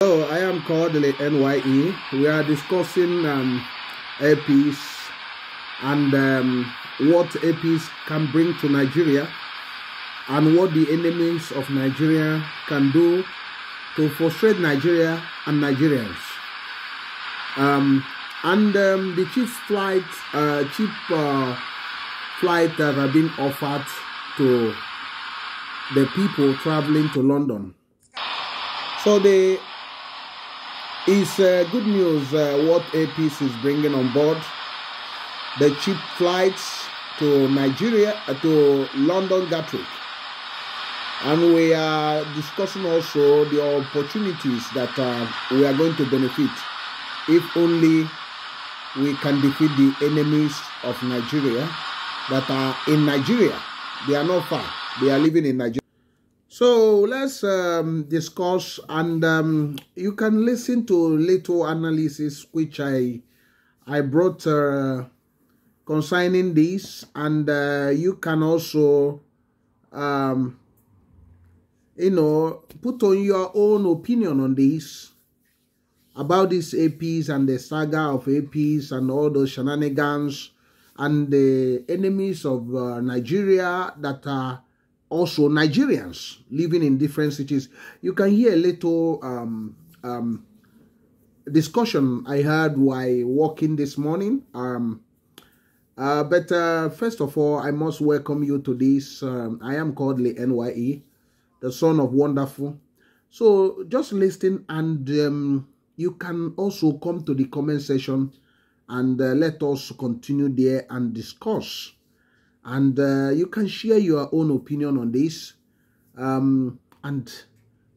Hello, I am Kodili-nye. We are discussing APs and what APs can bring to Nigeria and what the enemies of Nigeria can do to frustrate Nigeria and Nigerians. The cheap flight that have been offered to the people traveling to London. So there is good news what APs is bringing on board. The cheap flights to Nigeria, to London Gatwick. And we are discussing also the opportunities that we are going to benefit if only we can defeat the enemies of Nigeria that are in Nigeria. They are not far. They are living in Nigeria. So let's discuss, and you can listen to little analysis which I brought concerning this, and you can also put on your own opinion on this, about these APs and the saga of APs and all those shenanigans and the enemies of Nigeria that are also Nigerians living in different cities. You can hear a little discussion I had while walking this morning. But first of all, I must welcome you to this. I am Kodili-nye, the son of wonderful. So just listen, and you can also come to the comment section and let us continue there and discuss. And you can share your own opinion on this. And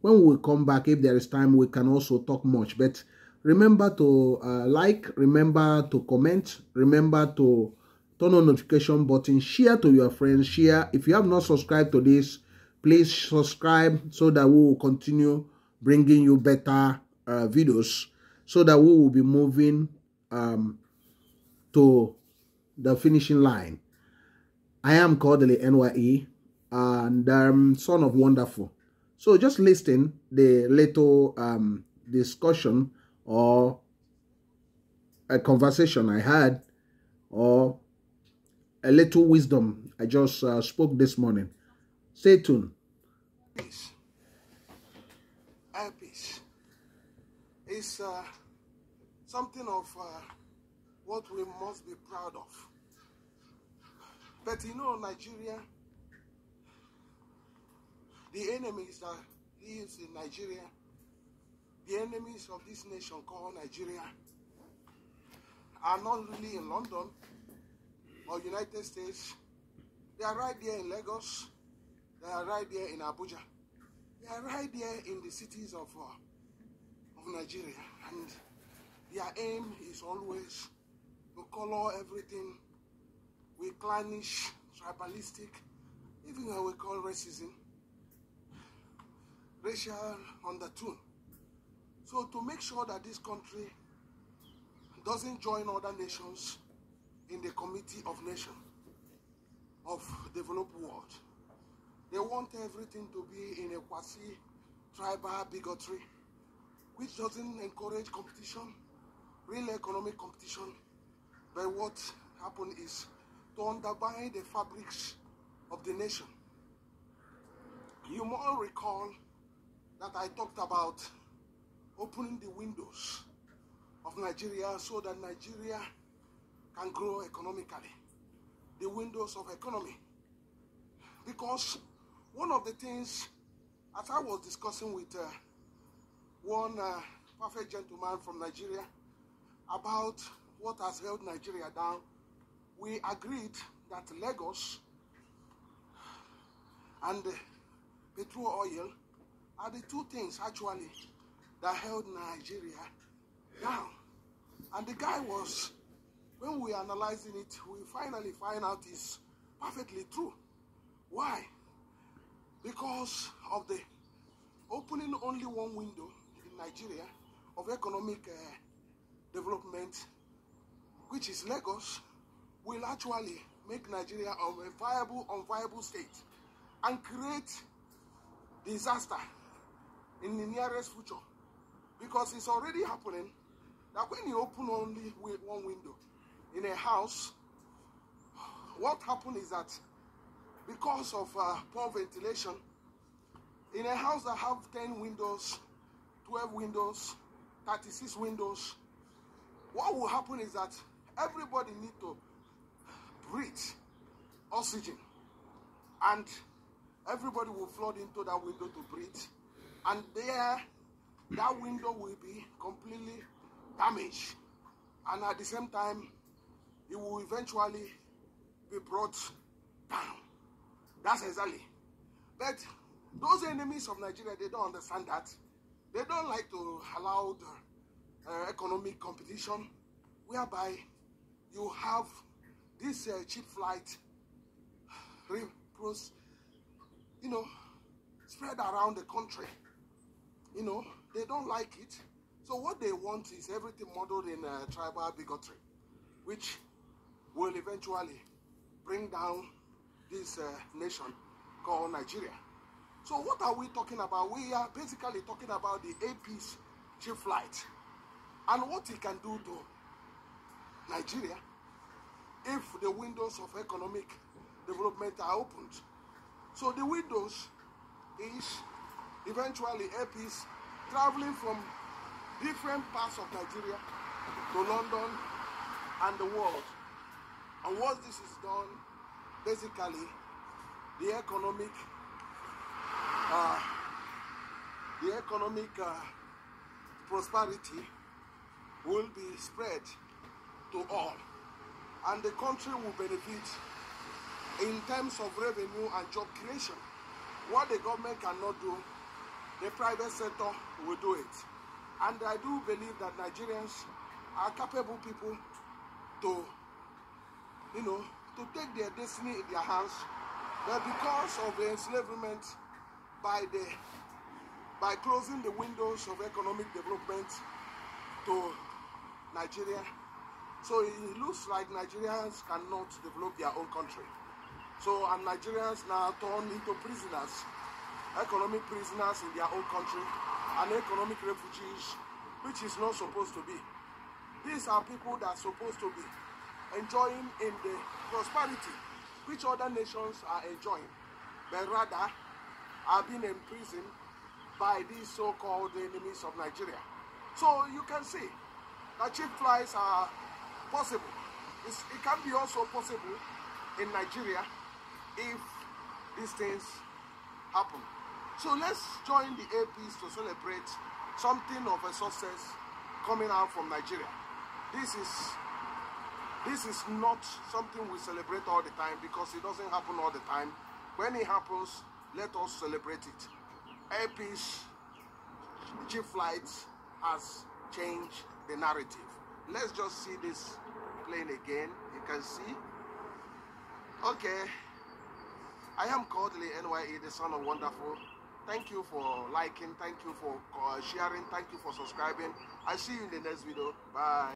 when we come back, if there is time, we can also talk much. But remember to like, remember to comment, remember to turn on notification button, share to your friends, share. If you have not subscribed to this, please subscribe so that we will continue bringing you better videos, so that we will be moving to the finishing line. I am Kodili-nye and son of wonderful. So just listen the little discussion or a conversation I had, or a little wisdom I just spoke this morning. Stay tuned. Peace. Peace is something of what we must be proud of. But you know, Nigeria, the enemies that lives in Nigeria, the enemies of this nation called Nigeria, are not really in London or United States. They are right there in Lagos. They are right there in Abuja. They are right there in the cities of Nigeria. And their aim is always to color everything with clannish, tribalistic, even what we call racism, racial undertone. So to make sure that this country doesn't join other nations in the Committee of Nations of Developed World, they want everything to be in a quasi-tribal bigotry, which doesn't encourage competition, real economic competition. But what happened is to undermine the fabrics of the nation. You might recall that I talked about opening the windows of Nigeria so that Nigeria can grow economically. The windows of economy. Because one of the things, as I was discussing with one perfect gentleman from Nigeria about what has held Nigeria down, we agreed that Lagos and petrol oil are the two things actually that held Nigeria down. And the guy was, when we analyzing it, we finally find out it's perfectly true. Why? Because of the opening only one window in Nigeria of economic development, which is Lagos, will actually make Nigeria a unviable state and create disaster in the nearest future. because it's already happening that when you open only one window in a house, what happens is that because of poor ventilation, in a house that have 10 windows, 12 windows, 36 windows, what will happen is that everybody need to breathe oxygen, and everybody will flood into that window to breathe, and there that window will be completely damaged, and at the same time it will eventually be brought down. That's exactly. But those enemies of Nigeria, they don't understand that. They don't like to allow the economic competition, whereby you have this cheap flight, spread around the country. They don't like it. So what they want is everything modeled in tribal bigotry, which will eventually bring down this nation called Nigeria. So what are we talking about? We are basically talking about the AP's cheap flight and what it can do to Nigeria if the windows of economic development are opened. So the windows is eventually APs traveling from different parts of Nigeria to London and the world. And once this is done, basically the economic prosperity will be spread to all, and the country will benefit in terms of revenue and job creation. What the government cannot do, the private sector will do it. And I do believe that Nigerians are capable people to take their destiny in their hands, but because of the enslavement by closing the windows of economic development to Nigeria, so it looks like Nigerians cannot develop their own country. So, and Nigerians now turn into prisoners, economic prisoners in their own country, and economic refugees, which is not supposed to be. These are people that are supposed to be enjoying in the prosperity which other nations are enjoying, but rather are being imprisoned by these so-called enemies of Nigeria. So you can see that cheap flights are possible. It can be also possible in Nigeria if these things happen. So let's join the APs to celebrate something of a success coming out from Nigeria. This is not something we celebrate all the time, because it doesn't happen all the time. When it happens, let us celebrate it. AP's cheap flights has changed the narrative. Let's just see this plane again. You can see. Okay. I am Kodili-nye, the son of wonderful. Thank you for liking. Thank you for sharing. Thank you for subscribing. I'll see you in the next video. Bye.